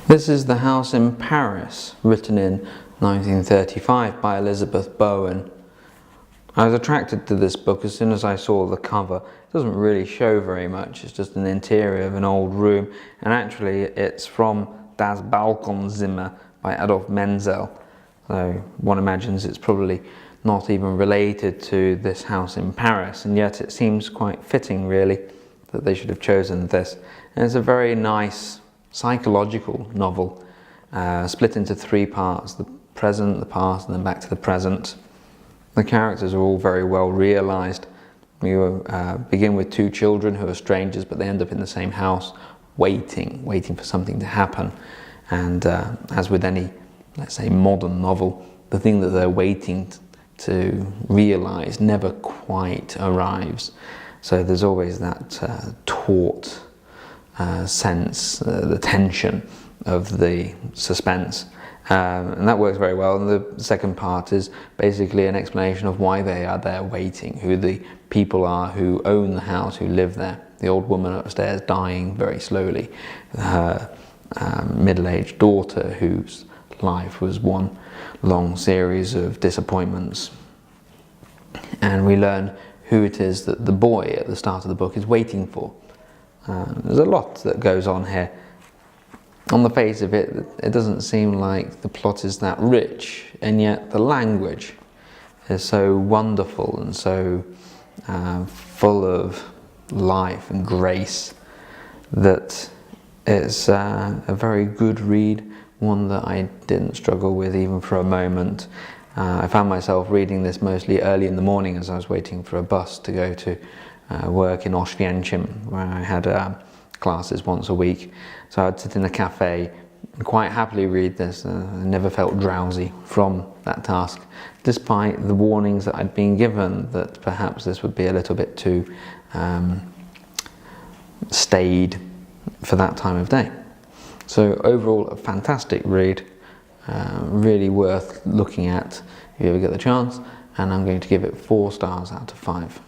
This is The House in Paris, written in 1935 by Elizabeth Bowen. I was attracted to this book as soon as I saw the cover. It doesn't really show very much, it's just an interior of an old room, and actually it's from Das Balkonzimmer by Adolf Menzel. So one imagines it's probably not even related to this house in Paris, and yet it seems quite fitting really that they should have chosen this. And it's a very nice psychological novel, split into three parts: the present, the past, and then back to the present. The characters are all very well realised. You begin with two children who are strangers, but they end up in the same house, waiting for something to happen. And as with any, let's say, modern novel, the thing that they're waiting to realise never quite arrives. So there's always that taut sense, the tension of the suspense. And that works very well. And the second part is basically an explanation of why they are there waiting, who the people are who own the house, who live there. The old woman upstairs dying very slowly, her middle-aged daughter whose life was one long series of disappointments. And we learn who it is that the boy at the start of the book is waiting for. There's a lot that goes on here. On the face of it, it doesn't seem like the plot is that rich, and yet the language is so wonderful and so full of life and grace that it's a very good read, one that I didn't struggle with even for a moment. I found myself reading this mostly early in the morning as I was waiting for a bus to go to work in Oświęcim, where I had classes once a week. So I'd sit in a cafe and quite happily read this. I never felt drowsy from that task, despite the warnings that I'd been given that perhaps this would be a little bit too staid for that time of day. So overall, a fantastic read, really worth looking at if you ever get the chance, and I'm going to give it 4 stars out of 5.